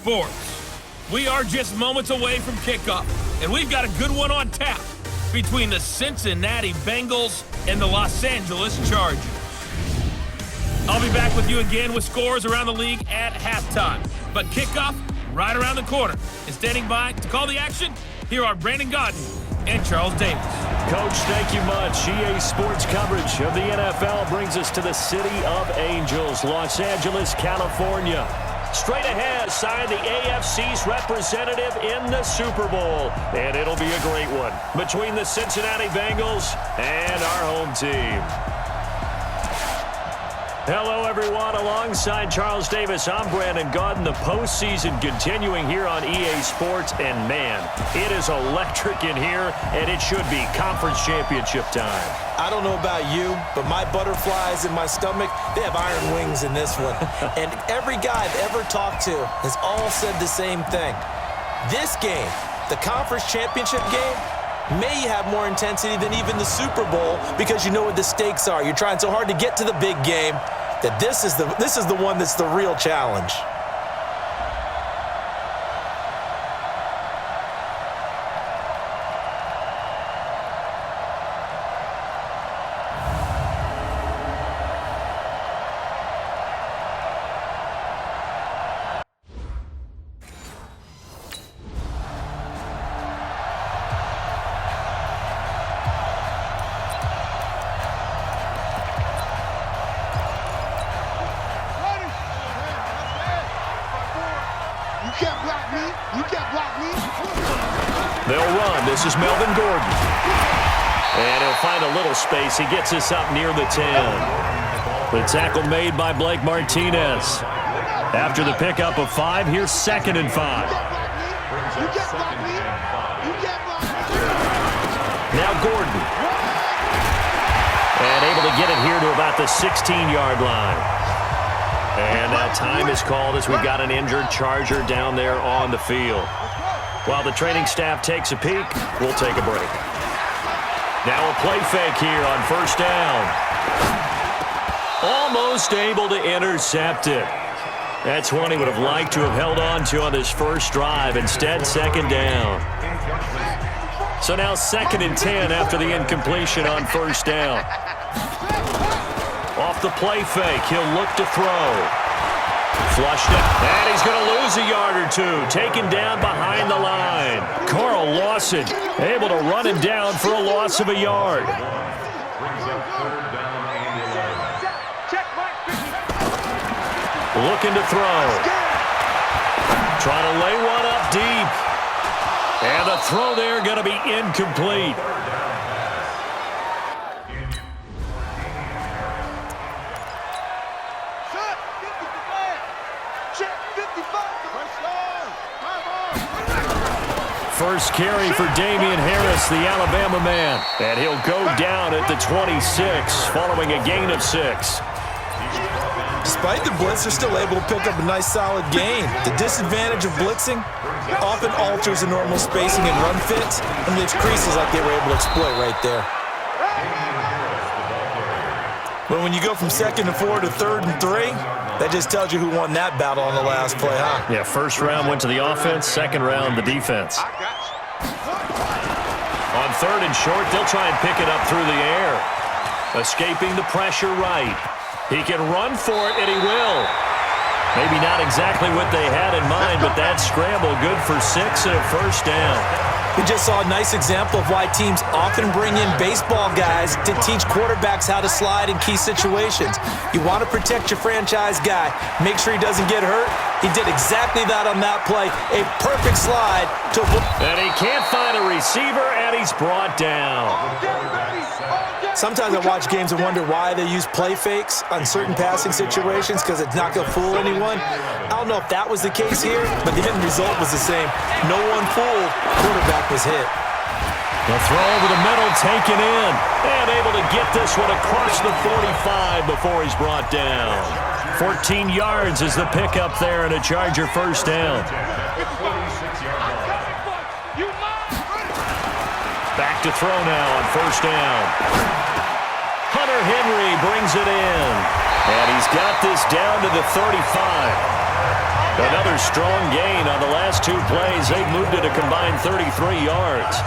Sports. We are just moments away from kickoff, and we've got a good one on tap between the Cincinnati Bengals and the Los Angeles Chargers. I'll be back with you again with scores around the league at halftime. But kickoff right around the corner. And standing by to call the action, here are Brandon Gaudin and Charles Davis. Coach, thank you much. EA Sports coverage of the NFL brings us to the City of Angels, Los Angeles, California. Straight ahead, sign the AFC's representative in the Super Bowl. And it'll be a great one between the Cincinnati Bengals and our home team. Hello, everyone. Alongside Charles Davis, I'm Brandon Gaudin. The postseason continuing here on EA Sports. And, man, it is electric in here, and it should be conference championship time. I don't know about you, but my butterflies in my stomach, they have iron wings in this one. And every guy I've ever talked to has all said the same thing. This game, the conference championship game, may have more intensity than even the Super Bowl because you know what the stakes are. You're trying so hard to get to the big game that this is the one that's the real challenge. They'll run. This is Melvin Gordon. And he'll find a little space. He gets us up near the 10. The tackle made by Blake Martinez. After the pickup of 5, here's 2nd and 5. Now Gordon. And able to get it here to about the 16-yard line. And now time is called as we've got an injured Charger down there on the field. While the training staff takes a peek, we'll take a break. Now a play fake here on 1st down. Almost able to intercept it. That's one he would have liked to have held on to on this first drive. Instead, 2nd down. So now 2nd and 10 after the incompletion on 1st down. Off the play fake, he'll look to throw. Flushed it, and he's going to lose a yard or two. Taken down behind the line. Carl Lawson able to run him down for a loss of a yard. Looking to throw. Trying to lay one up deep. And the throw there going to be incomplete. First carry for Damian Harris, the Alabama man. And he'll go down at the 26 following a gain of 6. Despite the blitz, they're still able to pick up a nice solid gain. The disadvantage of blitzing often alters the normal spacing and run fits and leaves creases like they were able to exploit right there. But when you go from 2nd and 4 to 3rd and 3, that just tells you who won that battle on the last play, huh? Yeah, first round went to the offense, second round the defense. On 3rd and short, they'll try and pick it up through the air. Escaping the pressure right. He can run for it, and he will. Maybe not exactly what they had in mind, but that scramble good for 6 and a first down. We just saw a nice example of why teams often bring in baseball guys to teach quarterbacks how to slide in key situations. You want to protect your franchise guy. Make sure he doesn't get hurt. He did exactly that on that play. A perfect slide to... And he can't find a receiver, and he's brought down. Sometimes I watch games and wonder why they use play fakes on certain passing situations because it's not going to fool anyone. I don't know if that was the case here, but the end result was the same. No one fooled. Quarterback was hit. The throw over the middle taken in. And able to get this one across the 45 before he's brought down. 14 yards is the pickup there and a Charger first down. Back to throw now on 1st down. Hunter Henry brings it in. And he's got this down to the 35. Another strong gain on the last 2 plays. They've moved it a combined 33 yards.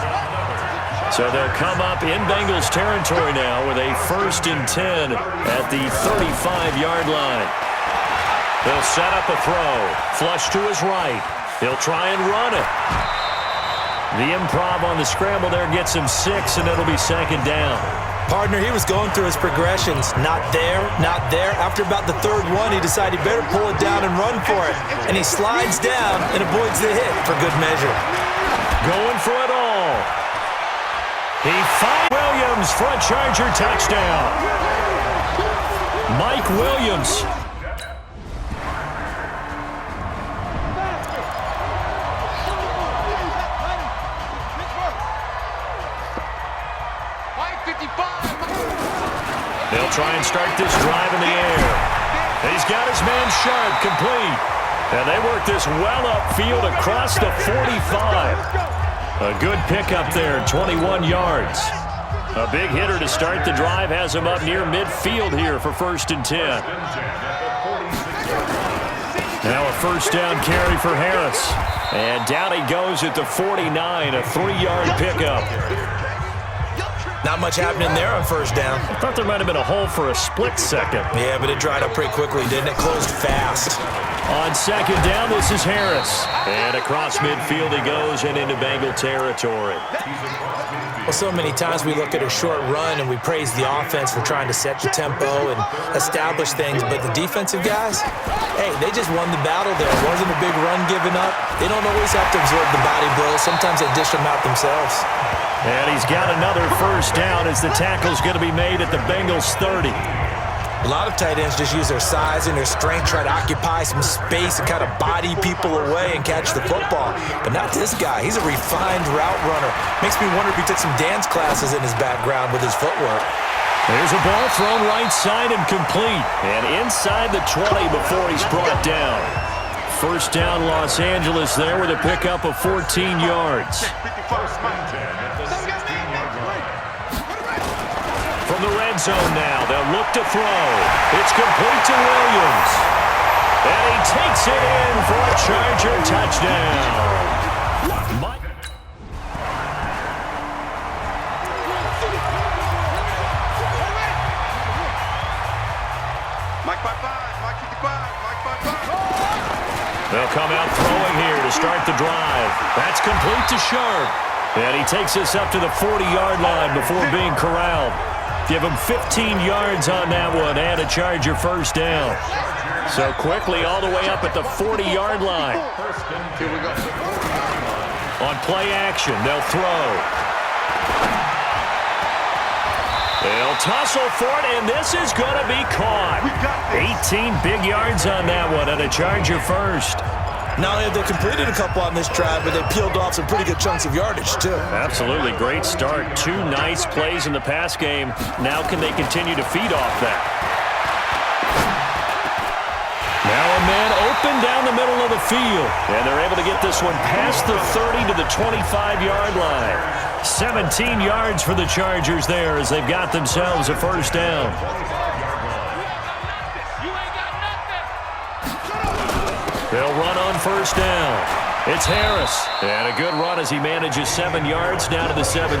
So they'll come up in Bengals territory now with a 1st and 10 at the 35-yard line. They'll set up a throw. Flush to his right. He'll try and run it. The improv on the scramble there gets him 6, and it'll be 2nd down. Partner, he was going through his progressions. Not there, not there. After about the 3rd one, he decided he better pull it down and run for it. And he slides down and avoids the hit for good measure. Going for it all. He finds Williams for a Charger touchdown. Mike Williams. They'll try and start this drive in the air. He's got his man Sharp complete. And they work this well upfield across the 45. A good pickup there, 21 yards. A big hitter to start the drive has him up near midfield here for 1st and 10. Now a 1st down carry for Harris. And down he goes at the 49, a 3-yard pickup. Not much happening there on 1st down. I thought there might have been a hole for a split second. Yeah, but it dried up pretty quickly, didn't it? Closed fast. On 2nd down, this is Harris. And across midfield he goes and into Bengal territory. Well, so many times we look at a short run and we praise the offense for trying to set the tempo and establish things, but the defensive guys, hey, they just won the battle there. It wasn't a big run given up. They don't always have to absorb the body blows. Sometimes they dish them out themselves. And he's got another 1st down as the tackle's going to be made at the Bengals 30. A lot of tight ends just use their size and their strength, try to occupy some space and kind of body people away and catch the football. But not this guy. He's a refined route runner. Makes me wonder if he took some dance classes in his background with his footwork. There's a ball thrown right side and complete. And inside the 20 before he's brought down. 1st down Los Angeles there with a pickup of 14 yards. From the red zone now, they'll look to throw. It's complete to Williams. And he takes it in for a Charger touchdown. They'll come out throwing here to start the drive. That's complete to Sharp. And he takes us up to the 40-yard line before being corralled. Give him 15 yards on that one and a Charger 1st down. So quickly all the way up at the 40-yard line. On play action, they'll throw. They'll tussle for it, and this is going to be caught. 18 big yards on that one and a Charger 1st. Not only have they completed a couple on this drive, but they peeled off some pretty good chunks of yardage, too. Absolutely. Great start. 2 nice plays in the pass game. Now can they continue to feed off that? Now a man open down the middle of the field. And they're able to get this one past the 30 to the 25-yard line. 17 yards for the Chargers there as they've got themselves a 1st down. They'll run on 1st down. It's Harris. And a good run as he manages 7 yards down to the 17.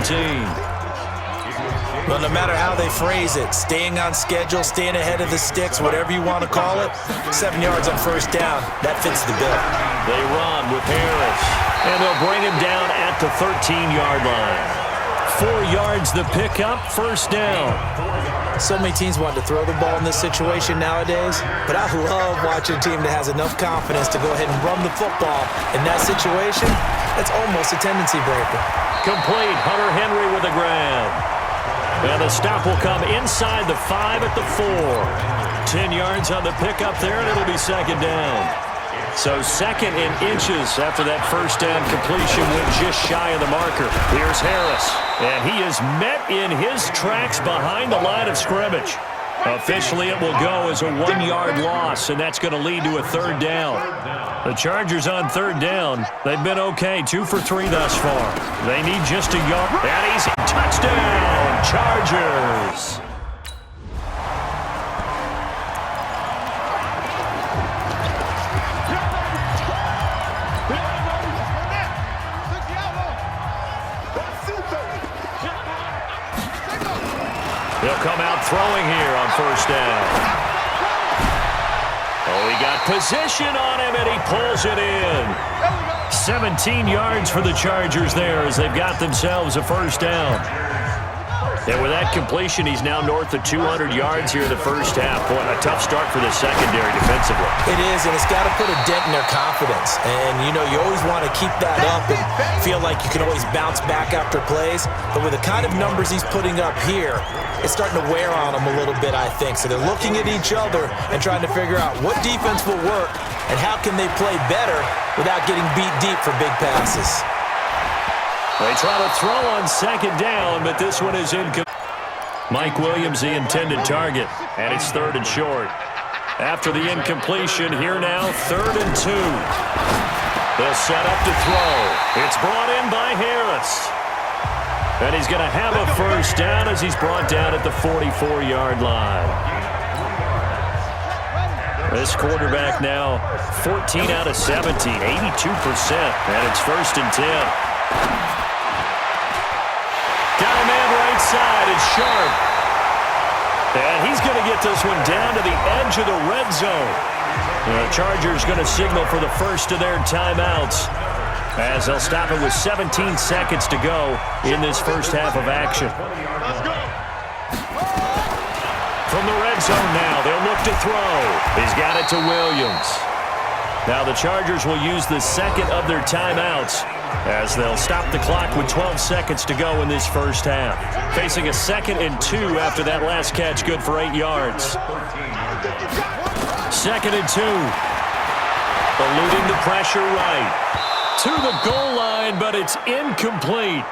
Well, no matter how they phrase it, staying on schedule, staying ahead of the sticks, whatever you want to call it, 7 yards on 1st down, that fits the bill. They run with Harris. And they'll bring him down at the 13-yard line. 4 yards the pickup, 1st down. So many teams want to throw the ball in this situation nowadays, but I love watching a team that has enough confidence to go ahead and run the football. In that situation, that's almost a tendency breaker. Complete. Hunter Henry with a grab. And the stop will come inside the 5 at the 4. 10 yards on the pickup there, and it'll be 2nd down. So 2nd in inches after that 1st down completion went just shy of the marker. Here's Harris. And he is met in his tracks behind the line of scrimmage. Officially, it will go as a 1-yard loss, and that's going to lead to a 3rd down. The Chargers on 3rd down. They've been okay, 2 for 3 thus far. They need just a yard. And he's touchdown, Chargers. throwing here on first down. Oh, he got position on him, and he pulls it in. 17 yards for the Chargers there as they've got themselves a first down. And with that completion, he's now north of 200 yards here in the first half. Boy, a tough start for the secondary defensively. It is, and it's got to put a dent in their confidence. And, you know, you always want to keep that up and feel like you can always bounce back after plays. But with the kind of numbers he's putting up here, it's starting to wear on them a little bit, I think. So they're looking at each other and trying to figure out what defense will work and how can they play better without getting beat deep for big passes. They try to throw on second down, but this one is incomplete. Mike Williams, the intended target, and it's third and short. After the incompletion, here now, 3rd and 2. They'll set up to throw. It's brought in by Harris. And he's going to have a first down as he's brought down at the 44-yard line. This quarterback now 14 out of 17, 82%, and it's 1st and 10. Got a man right side. It's Sharp. And he's going to get this one down to the edge of the red zone. The Chargers going to signal for the first of their timeouts as they'll stop it with 17 seconds to go in this first half of action. From the red zone now, they'll look to throw. He's got it to Williams. Now the Chargers will use the second of their timeouts as they'll stop the clock with 12 seconds to go in this first half. Facing a 2nd and 2 after that last catch, good for 8 yards. 2nd and 2. Eluding the pressure right. To the goal line, but it's incomplete.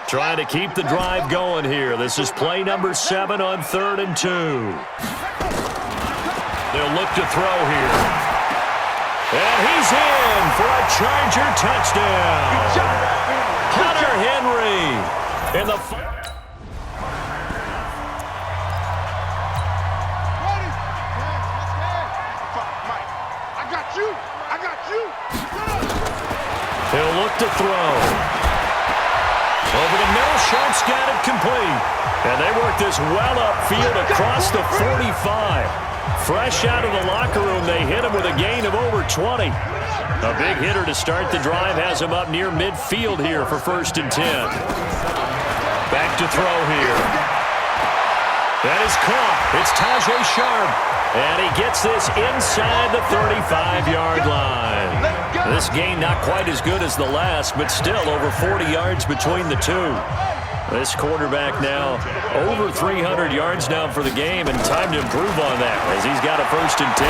Trying to keep the drive going here. This is play number 7 on 3rd and 2. They'll look to throw here. And he's in for a Charger touchdown. Hunter Henry in the He'll look to throw. Over the middle, Sharp's got it complete. And they work this well upfield across the 45. Fresh out of the locker room, they hit him with a gain of over 20. A big hitter to start the drive has him up near midfield here for 1st and 10. Back to throw here. That is caught. It's Tajay Sharp. And he gets this inside the 35-yard line. This gain not quite as good as the last, but still over 40 yards between the two. This quarterback now over 300 yards now for the game, and time to improve on that as he's got a 1st and 10.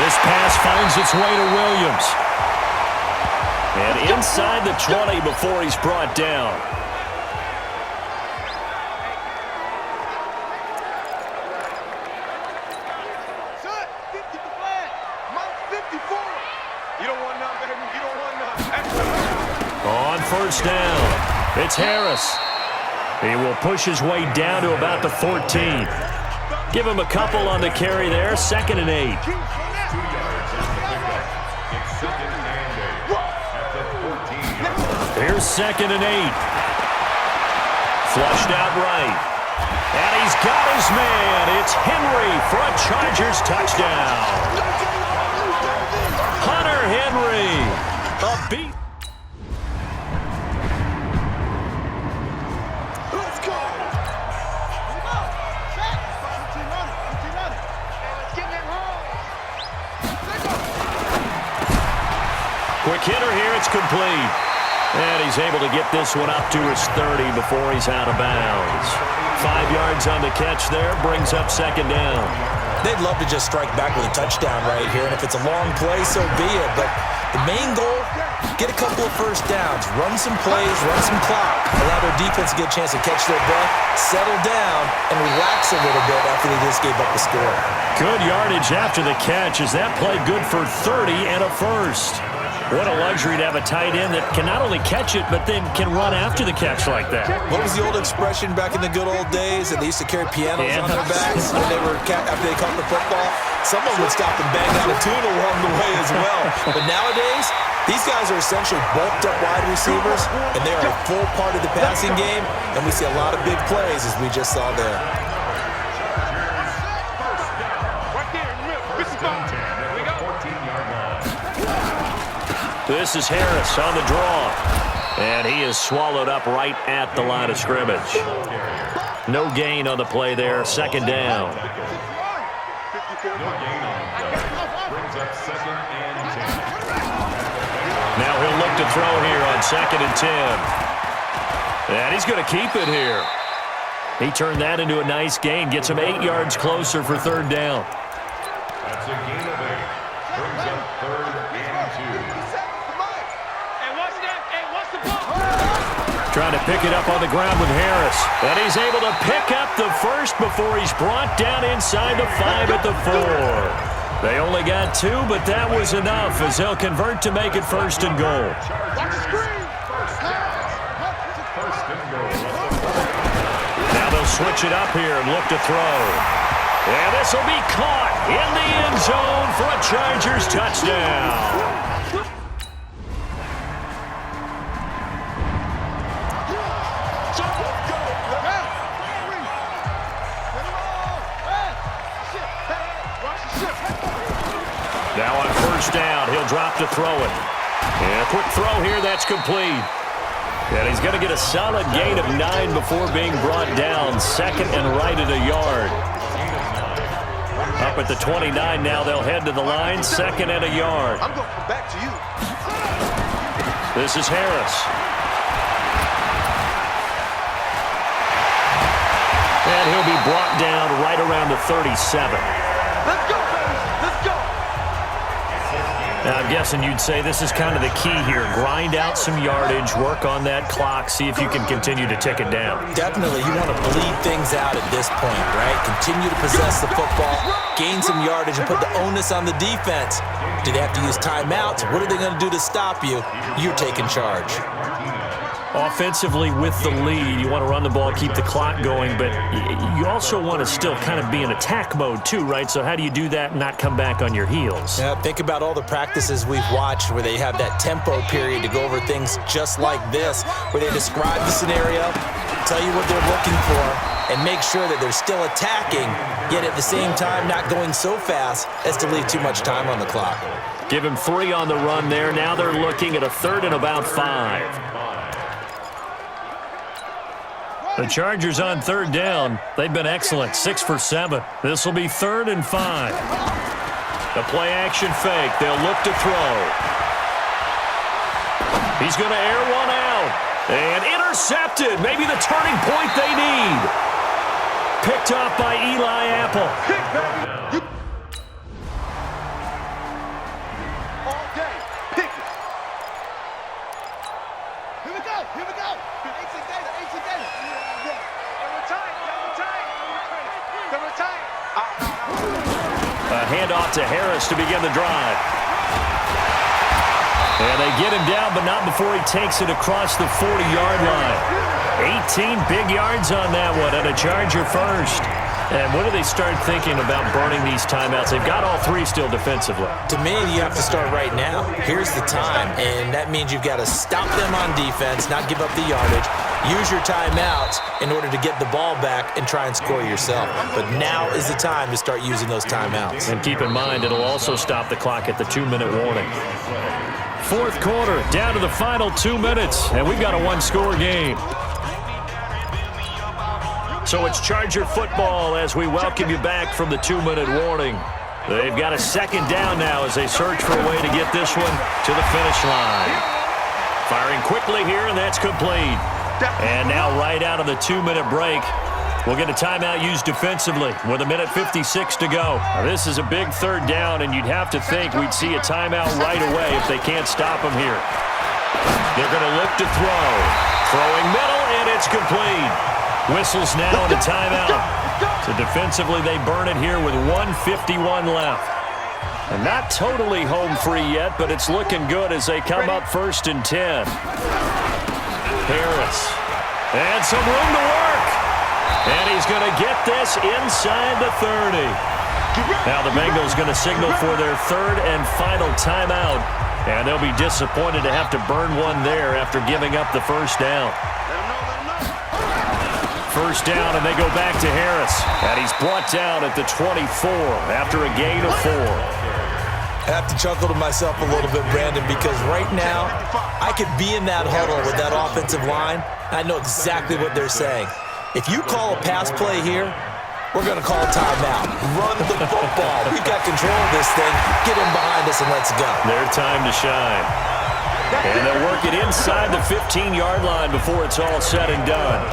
This pass finds its way to Williams. And inside the 20 before he's brought down. On 1st down. It's Harris. He will push his way down to about the 14. Give him a couple on the carry there. 2nd and 8. Here's 2nd and 8. Flushed out right. And he's got his man. It's Henry for a Chargers touchdown. Hunter Henry. A beat. Quick hitter here, it's complete. And he's able to get this one up to his 30 before he's out of bounds. 5 yards on the catch there, brings up 2nd down. They'd love to just strike back with a touchdown right here, and if it's a long play, so be it. But the main goal, get a couple of 1st downs, run some plays, run some clock, allow their defense to get a chance to catch their breath, settle down, and relax a little bit after they just gave up the score. Good yardage after the catch as that play good for 30 and a 1st. What a luxury to have a tight end that can not only catch it, but then can run after the catch like that. What was the old expression back in the good old days that they used to carry pianos on their backs when they were after they caught the football? Someone would stop and bang out a tune along the way as well. But nowadays, These guys are essentially bulked up wide receivers, and they are a full part of the passing game, and we see a lot of big plays as we just saw there. This is Harris on the draw, and he is swallowed up right at the line of scrimmage. No gain on the play there, second down. Now he'll look to throw here on 2nd and 10. And he's going to keep it here. He turned that into a nice gain, gets him 8 yards closer for 3rd down. That's a gain of 8. Brings up 3rd and 2. Trying to pick it up on the ground with Harris. And he's able to pick up the first before he's brought down inside the 5 at the 4. They only got 2, but that was enough as they'll convert to make it 1st and goal. Now they'll switch it up here and look to throw. And this will be caught in the end zone for a Chargers touchdown. Now on 1st down, he'll drop to throw it. And a quick throw here, that's complete. And he's going to get a solid gain of 9 before being brought down. 2nd and right at a yard. Up at the 29 now, they'll head to the line. 2nd and a yard. I'm going back to you. This is Harris. And he'll be brought down right around the 37. Let's go, baby. Let's go. Now, I'm guessing you'd say this is kind of the key here. Grind out some yardage, work on that clock, see if you can continue to tick it down. Definitely, you want to bleed things out at this point, right? Continue to possess the football, gain some yardage, and put the onus on the defense. Do they have to use timeouts? What are they going to do to stop you? You're taking charge. Offensively with the lead, you want to run the ball, keep the clock going, but you also want to still kind of be in attack mode too, right? So how do you do that and not come back on your heels? Yeah, think about all the practices we've watched where they have that tempo period to go over things just like this, where they describe the scenario, tell you what they're looking for, and make sure that they're still attacking, yet at the same time not going so fast as to leave too much time on the clock. Give him 3 on the run there. Now they're looking at a 3rd and about 5. The Chargers on 3rd down. They've been excellent, 6 for 7. This will be 3rd and 5. The play action fake. They'll look to throw. He's going to air one out. And intercepted. Maybe the turning point they need. Picked off by Eli Apple. All day. Pick it. Here we go. Here we go. AC data. AC data. A handoff to Harris to begin the drive. And they get him down, but not before he takes it across the 40-yard line. 18 big yards on that one, and a Charger first. And what do they start thinking about burning these timeouts? They've got all 3 still defensively. To me, you have to start right now. Here's the time, and that means you've got to stop them on defense, not give up the yardage, use your timeouts in order to get the ball back and try and score yourself. But now is the time to start using those timeouts. And keep in mind, it'll also stop the clock at the 2-minute warning. 4th quarter, down to the final 2 minutes, and we've got a 1-score game. So it's Charger football as we welcome you back from the 2-minute warning. They've got a 2nd down now as they search for a way to get this one to the finish line. Firing quickly here, and that's complete. And now right out of the 2-minute break, we'll get a timeout used defensively with 1:56 to go. Now, this is a big 3rd down, and you'd have to think we'd see a timeout right away if they can't stop them here. They're going to look to throw. Throwing middle, and it's complete. Whistles now and a timeout. So defensively, they burn it here with 1:51 left. And not totally home free yet, but it's looking good as they come up 1st and 10. Harris. And some room to work. And he's going to get this inside the 30. Now the Bengals going to signal for their 3rd and final timeout And they'll be disappointed to have to burn one there after giving up the first down. First down, and they go back to Harris. And he's brought down at the 24 after a gain of 4. I have to chuckle to myself a little bit, Brandon, because right now I could be in that huddle with that offensive line. I know exactly what they're saying. If you call a pass play here, we're going to call a timeout. Run the football. We've got control of this thing. Get in behind us and let's go. Their time to shine. And they'll work it inside the 15-yard line before it's all said and done.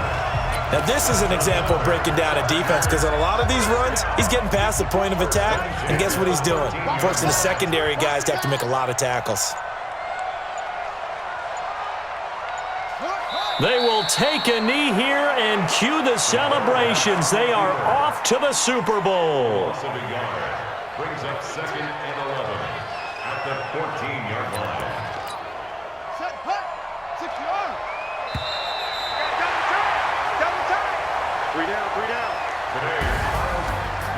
Now, this is an example of breaking down a defense because on a lot of these runs, he's getting past the point of attack, and guess what he's doing? Forcing the secondary guys to have to make a lot of tackles. They will take a knee here and cue the celebrations. They are off to the Super Bowl. Brings up 2nd and 11 at the 14-yard line. Set, hut, 6 yards. Double time. 3 down.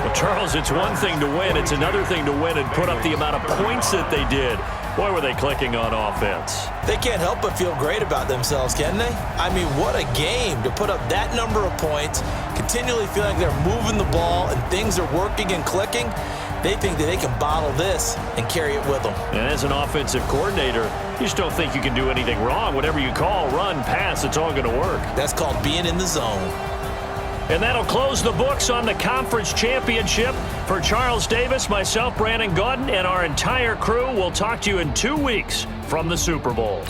Well, Charles, it's one thing to win. It's another thing to win and put up the amount of points that they did. Boy, were they clicking on offense. They can't help but feel great about themselves, can they? I mean, what a game to put up that number of points, continually feel like they're moving the ball and things are working and clicking. They think that they can bottle this and carry it with them. And as an offensive coordinator, you just don't think you can do anything wrong. Whatever you call, run, pass, it's all going to work. That's called being in the zone. And that'll close the books on the conference championship. For Charles Davis, myself, Brandon Gaudin, and our entire crew, we'll talk to you in 2 weeks from the Super Bowl.